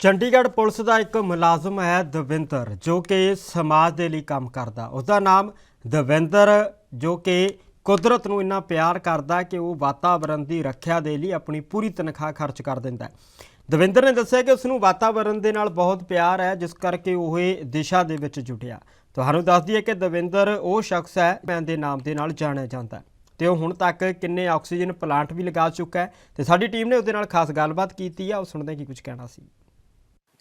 Chandigarh police ਦਾ ਇੱਕ ਮੁਲਾਜ਼ਮ ਹੈ ਦਵਿੰਦਰ, ਜੋ ਕਿ ਸਮਾਜ ਦੇ ਲਈ ਕੰਮ ਕਰਦਾ। ਉਸਦਾ ਨਾਮ ਦਵਿੰਦਰ, ਜੋ ਕਿ ਕੁਦਰਤ ਨੂੰ ਇੰਨਾ ਪਿਆਰ ਕਰਦਾ ਕਿ ਉਹ ਵਾਤਾਵਰਣ ਦੀ ਰੱਖਿਆ ਦੇ ਲਈ ਆਪਣੀ ਪੂਰੀ ਤਨਖਾਹ ਖਰਚ ਕਰ ਦਿੰਦਾ ਹੈ। ਦਵਿੰਦਰ ਨੇ ਦੱਸਿਆ ਕਿ ਉਸ ਨੂੰ ਵਾਤਾਵਰਣ ਦੇ ਨਾਲ ਬਹੁਤ ਪਿਆਰ ਹੈ, ਜਿਸ ਕਰਕੇ ਉਹ ਇਹ ਦਿਸ਼ਾ ਦੇ ਵਿੱਚ ਜੁਟਿਆ। ਤੁਹਾਨੂੰ ਦੱਸ ਦਈਏ ਕਿ ਦਵਿੰਦਰ ਉਹ ਸ਼ਖਸ ਹੈ ਮੈਨ ਦੇ ਨਾਮ ਦੇ ਨਾਲ ਜਾਣਿਆ ਜਾਂਦਾ ਹੈ ਤੇ ਉਹ ਹੁਣ ਤੱਕ ਕਿੰਨੇ ਆਕਸੀਜਨ ਪਲਾਂਟ ਵੀ ਲਗਾ ਚੁੱਕਾ ਹੈ ਤੇ ਸਾਡੀ ਟੀਮ ਨੇ ਉਹਦੇ ਨਾਲ ਖਾਸ ਗੱਲਬਾਤ ਕੀਤੀ ਆ। ਉਹ ਸੁਣਦੇ ਕੀ ਕੁਝ ਕਹਿਣਾ ਸੀ।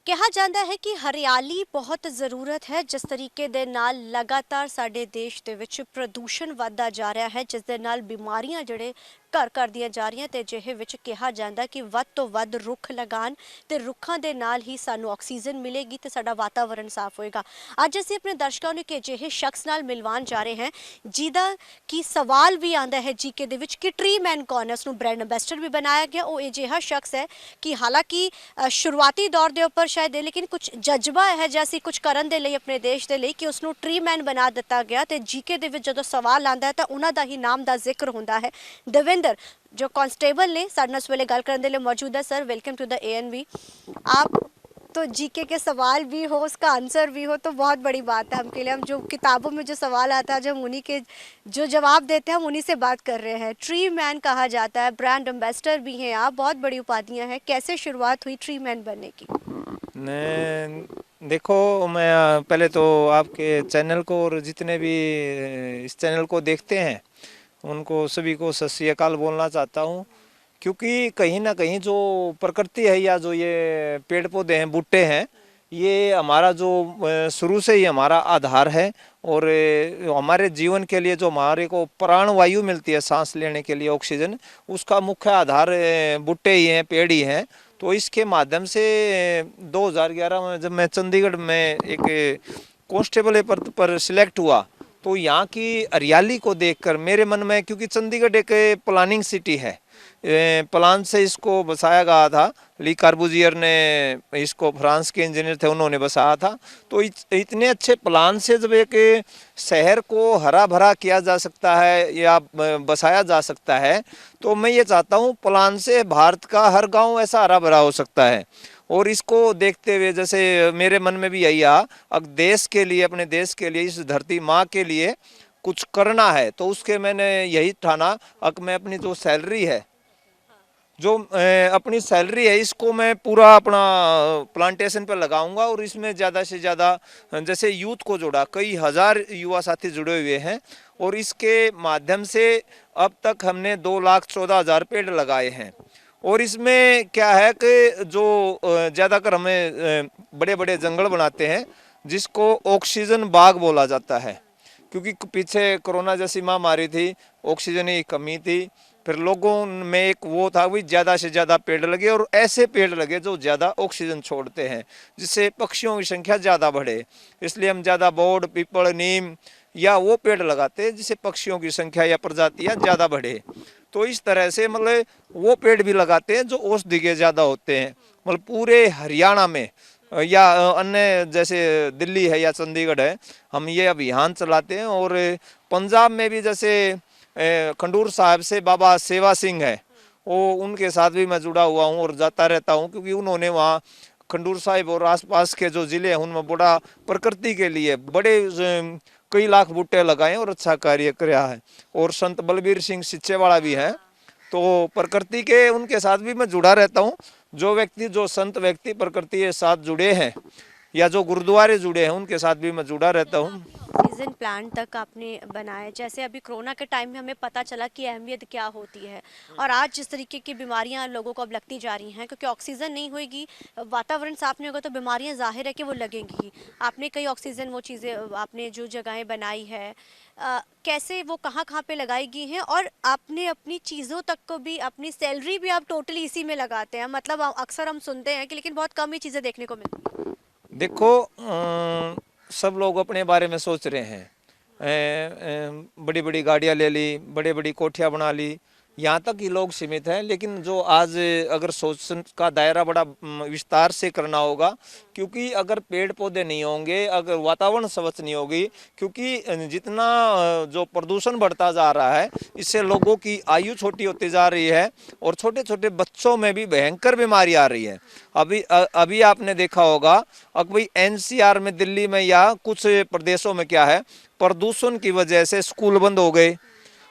ਕਿਹਾ ਜਾਂਦਾ ਹੈ ਕਿ ਹਰਿਆਲੀ ਬਹੁਤ ਜ਼ਰੂਰਤ ਹੈ। ਜਿਸ ਤਰੀਕੇ ਦੇ ਨਾਲ ਲਗਾਤਾਰ ਸਾਡੇ ਦੇਸ਼ ਦੇ ਵਿੱਚ ਪ੍ਰਦੂਸ਼ਣ ਵੱਧਦਾ ਜਾ ਰਿਹਾ ਹੈ, ਜਿਸ ਦੇ ਨਾਲ ਬਿਮਾਰੀਆਂ ਜਿਹੜੇ ਘਰ ਘਰ ਦੀਆਂ ਜਾ ਰਹੀਆਂ, ਤੇ ਅਜਿਹੇ ਵਿੱਚ ਕਿਹਾ ਜਾਂਦਾ ਕਿ ਵੱਧ ਤੋਂ ਵੱਧ ਰੁੱਖ ਲਗਾਉਣ ਤੇ ਰੁੱਖਾਂ ਦੇ ਨਾਲ ਹੀ ਸਾਨੂੰ ਆਕਸੀਜਨ ਮਿਲੇਗੀ ਤੇ ਸਾਡਾ ਵਾਤਾਵਰਣ ਸਾਫ਼ ਹੋਏਗਾ। ਅੱਜ ਅਸੀਂ ਆਪਣੇ ਦਰਸ਼ਕਾਂ ਨੂੰ ਕਿ ਅਜਿਹੇ ਸ਼ਖਸ ਨਾਲ ਮਿਲਵਾਉਣ ਜਾ ਰਹੇ ਹਾਂ ਜਿਹਦਾ ਕਿ ਸਵਾਲ ਵੀ ਆਉਂਦਾ ਹੈ ਜੀਕੇ ਦੇ ਵਿੱਚ ਕਿ ਟਰੀ ਮੈਨ ਕੌਣ ਹੈ। ਉਸ ਨੂੰ ਬ੍ਰਾਂਡ ਐਂਬੈਸਡਰ ਵੀ ਬਣਾਇਆ ਗਿਆ। ਉਹ ਅਜਿਹਾ ਸ਼ਖਸ ਹੈ ਕਿ ਹਾਲਾਂਕਿ ਸ਼ੁਰੂਆਤੀ ਦੌਰ ਦੇ ਉੱਪਰ ਸ਼ਾਇਦ ਲੇਕਿਨ ਕੁਝ ਜਜ਼ਬਾ ਹੈ ਜੈਸੀ ਕੁਝ ਕਰਨ ਦੇ ਲਈ ਆਪਣੇ ਦੇਸ਼ ਦੇ ਲਈ ਕਿ ਉਸ ਨੂੰ ਟਰੀ ਮੈਨ ਬਣਾ ਦਿੱਤਾ ਗਿਆ। ਤੇ ਜੀਕੇ ਦੇ ਵਿੱਚ ਜਦੋਂ ਸਵਾਲ ਆਉਂਦਾ ਹੈ ਤਾਂ ਉਹਨਾਂ ਦਾ ਹੀ ਨਾਮ ਦਾ ਜ਼ਿਕਰ ਹੁੰਦਾ ਹੈ। दविंदर जो कांस्टेबल ने साढ़े नाल इस वेले गल करने के लिए मौजूद है। Sir, welcome to the ANV। आप तो जीके के सवाल भी हो, उसका आंसर भी हो, तो बहुत बड़ी बात है हमके लिए। हम जो किताबों में जो सवाल आता है, जब उन्हीं के जो जवाब देते हैं हम उन्हीं से बात कर रहे हैं। ट्री मैन कहा जाता है, ब्रांड एम्बेसडर भी हैं आप, बहुत बड़ी उपाधियां हैं। कैसे शुरुआत हुई ट्री मैन बनने की? देखो, मैं पहले तो आपके चैनल को और जितने भी इस चैनल को देखते हैं उनको सभी को सत श्री अकाल बोलना चाहता हूँ, क्योंकि कहीं ना कहीं जो प्रकृति है या जो ये पेड़ पौधे हैं, बूटे हैं, ये हमारा जो शुरू से ही हमारा आधार है। और हमारे जीवन के लिए जो हमारे को प्राण वायु मिलती है सांस लेने के लिए, ऑक्सीजन, उसका मुख्य आधार बूटे ही हैं, पेड़ ही हैं। तो इसके माध्यम से 2011 में जब मैं चंडीगढ़ में एक कांस्टेबल पद पर सिलेक्ट हुआ, तो यहाँ की हरियाली को देखकर मेरे मन में, क्योंकि चंडीगढ़ एक प्लानिंग सिटी है, प्लान से इसको बसाया गया था। ली कार्बूजियर ने इसको, फ्रांस के इंजीनियर थे, उन्होंने बसाया था। तो इतने अच्छे प्लान से जब एक शहर को हरा भरा किया जा सकता है या बसाया जा सकता है, तो मैं ये चाहता हूँ प्लान से भारत का हर गांव ऐसा हरा भरा हो सकता है। और इसको देखते हुए जैसे मेरे मन में भी यही आया, अब देश के लिए, अपने देश के लिए, इस धरती माँ के लिए कुछ करना है, तो उसके मैंने यही ठाना। अब मैं अपनी जो सैलरी है, जो अपनी सैलरी है, इसको मैं पूरा अपना प्लांटेशन पर लगाऊंगा। और इसमें ज़्यादा से ज़्यादा जैसे यूथ को जोड़ा, कई हजार युवा साथी जुड़े हुए हैं, और इसके माध्यम से अब तक हमने 2,14,000 पेड़ लगाए हैं। और इसमें क्या है कि जो ज़्यादातर हमें बड़े बड़े जंगल बनाते हैं, जिसको ऑक्सीजन बाग बोला जाता है, क्योंकि पीछे कोरोना जैसी महामारी थी, ऑक्सीजन की कमी थी, फिर लोगों में एक वो था भी ज़्यादा से ज़्यादा पेड़ लगे, और ऐसे पेड़ लगे जो ज़्यादा ऑक्सीजन छोड़ते हैं, जिससे पक्षियों की संख्या ज़्यादा बढ़े। इसलिए हम ज़्यादा बोर्ड, पीपल, नीम या वो पेड़ लगाते हैं जिससे पक्षियों की संख्या या प्रजातियाँ ज़्यादा बढ़े। तो इस तरह से मतलब वो पेड़ भी लगाते हैं जो औषधि के ज़्यादा होते हैं। मतलब पूरे हरियाणा में या अन्य जैसे दिल्ली है या चंडीगढ़ है, हम ये अभियान चलाते हैं। और पंजाब में भी जैसे खंडूर साहब से बाबा सेवा सिंह है, वो उनके साथ भी मैं जुड़ा हुआ हूँ और जाता रहता हूँ, क्योंकि उन्होंने वहाँ खंडूर साहिब और आसपास के जो ज़िले हैं उनमें बड़ा प्रकृति के लिए बड़े कई लाख बूटे लगाए और अच्छा कार्य किया है। और संत बलबीर सिंह सिच्चेवाड़ा भी हैं, तो प्रकृति के उनके साथ भी मैं जुड़ा रहता हूँ। जो व्यक्ति, जो संत व्यक्ति प्रकृति के साथ जुड़े हैं या जो गुरुद्वारे जुड़े हैं, उनके साथ भी मैं जुड़ा रहता हूँ। ऑक्सीजन प्लांट तक आपने बनाया, जैसे अभी कोरोना के टाइम में हमें पता चला कि अहमियत क्या होती है, और आज जिस तरीके की बीमारियां लोगों को अब लगती जा रही हैं, क्योंकि ऑक्सीजन नहीं होगी, वातावरण साफ नहीं होगा, तो बीमारियां जाहिर है कि वो लगेंगी ही। आपने कई ऑक्सीजन वो चीज़ें, आपने जो जगहें बनाई है, कैसे वो कहाँ कहाँ पे लगाई गई हैं, और आपने अपनी चीज़ों तक को भी, अपनी सैलरी भी आप टोटली इसी में लगाते हैं? मतलब अक्सर हम सुनते हैं कि लेकिन बहुत कम ही चीज़ें देखने को मिलती हैं। देखो, सब लोग अपने बारे में सोच रहे हैं, बड़ी बड़ी गाड़ियाँ ले ली, बड़ी बड़ी कोठियाँ बना ली, यहाँ तक ही लोग सीमित हैं। लेकिन जो आज अगर शोषण का दायरा बड़ा विस्तार से करना होगा, क्योंकि अगर पेड़ पौधे नहीं होंगे, अगर वातावरण स्वच्छ नहीं होगी, क्योंकि जितना जो प्रदूषण बढ़ता जा रहा है, इससे लोगों की आयु छोटी होती जा रही है और छोटे छोटे बच्चों में भी भयंकर बीमारी आ रही है। अभी आपने देखा होगा, अब भाई एनसीआर में, दिल्ली में या कुछ प्रदेशों में क्या है, प्रदूषण की वजह से स्कूल बंद हो गए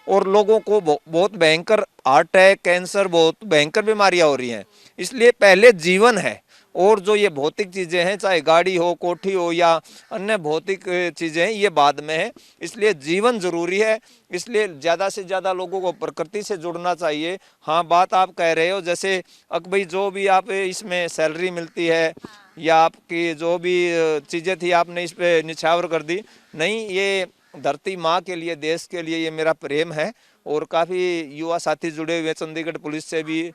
और लोगों को बहुत भयंकर हार्ट अटैक, कैंसर, बहुत भयंकर बीमारियां हो रही हैं। इसलिए पहले जीवन है, और जो ये भौतिक चीज़ें हैं, चाहे गाड़ी हो, कोठी हो या अन्य भौतिक चीज़ें हैं, ये बाद में है। इसलिए जीवन जरूरी है। इसलिए ज़्यादा से ज़्यादा लोगों को प्रकृति से जुड़ना चाहिए। हाँ, बात आप कह रहे हो, जैसे अब भाई जो भी आप इसमें सैलरी मिलती है या आपकी जो भी चीज़ें थी, आपने इस पर निछावर कर दी। नहीं, ये धरती माँ के लिए, देश के लिए ये मेरा प्रेम है। और काफ़ी युवा साथी जुड़े हुए चंडीगढ़ पुलिस से भी।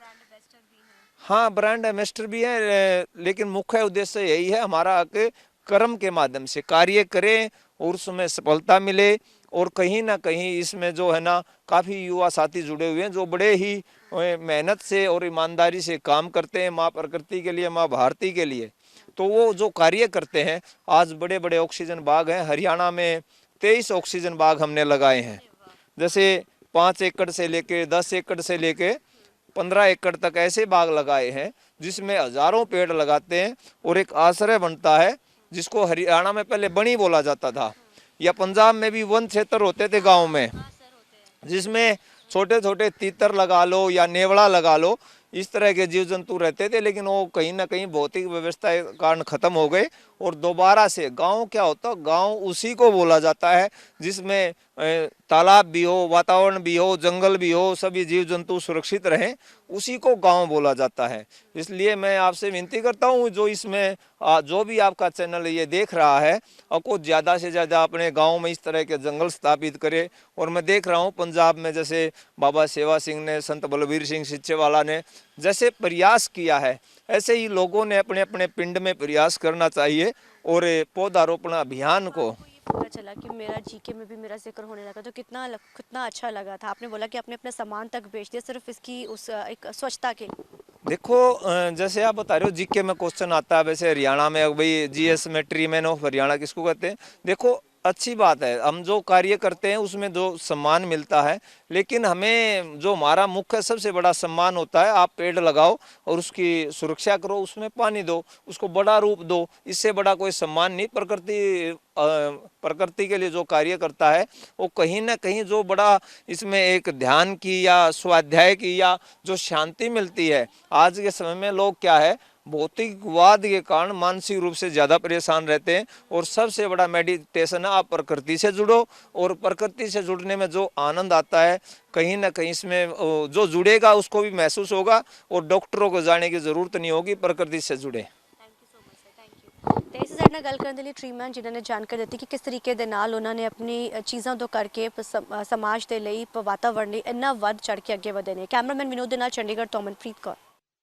हाँ, ब्रांड एम्बेसडर भी है, लेकिन मुख्य उद्देश्य यही है हमारा कि कर्म के माध्यम से कार्य करें और उसमें सफलता मिले। और कहीं ना कहीं इसमें जो है ना, काफ़ी युवा साथी जुड़े हुए हैं जो बड़े ही मेहनत से और ईमानदारी से काम करते हैं माँ प्रकृति के लिए, माँ भारती के लिए। तो वो जो कार्य करते हैं, आज बड़े बड़े ऑक्सीजन बाग हैं। हरियाणा में 23 ऑक्सीजन बाग हमने लगाए हैं। जैसे 5 एकड़ से लेके 10 एकड़ से लेके 15 एकड़ तक ऐसे बाग लगाए हैं, जिसमें हजारों पेड़ लगाते हैं और एक आश्रय बनता है, जिसको हरियाणा में पहले बनी बोला जाता था, या पंजाब में भी वन क्षेत्र होते थे गाँव में, जिसमें छोटे छोटे तीतर लगा लो या नेवड़ा लगा लो, इस तरह के जीव जंतु रहते थे। लेकिन वो कहीं ना कहीं भौतिक व्यवस्था के कारण खत्म हो गए। और दोबारा से गांव क्या होता, गांव उसी को बोला जाता है जिसमें तालाब भी हो, वातावरण भी हो, जंगल भी हो, सभी जीव जंतु सुरक्षित रहें, उसी को गांव बोला जाता है। इसलिए मैं आपसे विनती करता हूं, जो इसमें जो भी आपका चैनल ये देख रहा है, आपको ज़्यादा से ज़्यादा अपने गांव में इस तरह के जंगल स्थापित करे। और मैं देख रहा हूं पंजाब में, जैसे बाबा सेवा सिंह ने, संत बलबीर सिंह सिच्चेवाला ने जैसे प्रयास किया है, ऐसे ही लोगों ने अपने अपने पिंड में प्रयास करना चाहिए। और पौधारोपण अभियान को पता चला कि मेरा जीके में भी मेरा जिक्र होने लगा, तो कितना अच्छा लगा था। आपने बोला कि आपने अपना सामान तक बेच दिया सिर्फ इसकी उस एक स्वच्छता के लिए। देखो, जैसे आप बता रहे हो जीके में क्वेश्चन आता है, वैसे हरियाणा में भाई जीएस में ट्री मैन ऑफ हरियाणा किसको कहते हैं। देखो, अच्छी बात है, हम जो कार्य करते हैं उसमें जो सम्मान मिलता है, लेकिन हमें जो हमारा मुख्य सबसे बड़ा सम्मान होता है, आप पेड़ लगाओ और उसकी सुरक्षा करो, उसमें पानी दो, उसको बड़ा रूप दो। इससे बड़ा कोई सम्मान नहीं। प्रकृति के लिए जो कार्य करता है, वो कहीं ना कहीं जो बड़ा इसमें एक ध्यान की या स्वाध्याय की या जो शांति मिलती है। आज के समय में लोग क्या है, भौतिकवाद के कारण मानसिक रूप से ज़्यादा परेशान रहते हैं। और सबसे बड़ा मेडिटेशन है, आप प्रकृति से जुड़ो। और प्रकृति से जुड़ने में जो आनंद आता है, कहीं ना कहीं इसमें जो जुड़ेगा उसको भी महसूस होगा। और डॉक्टरों को जाने की ज़रूरत नहीं होगी, प्रकृति से जुड़े। ਤੇ ਇਸ ਸਾਡੇ ਨਾਲ ਗੱਲ ਕਰਨ ਦੇ ਲਈ ਟ੍ਰੀਮੈਨ ਜਿਨ੍ਹਾਂ ਨੇ ਜਾਣਕਾਰੀ ਦਿੱਤੀ ਕਿ ਕਿਸ ਤਰੀਕੇ ਦੇ ਨਾਲ ਉਹਨਾਂ ਨੇ ਆਪਣੀ ਚੀਜ਼ਾਂ ਤੋਂ ਕਰਕੇ ਸਮਾਜ ਦੇ ਲਈ, ਵਾਤਾਵਰਣ ਲਈ ਇੰਨਾ ਵੱਧ ਚੜ ਕੇ ਅੱਗੇ ਵਧੇ ਨੇ। ਕੈਮਰਾਮੈਨ ਵਿਨੋਦ ਦੇ ਨਾਲ ਚੰਡੀਗੜ੍ਹ ਤੋਂ ਅਮਨਪ੍ਰੀਤ ਕੌਰ।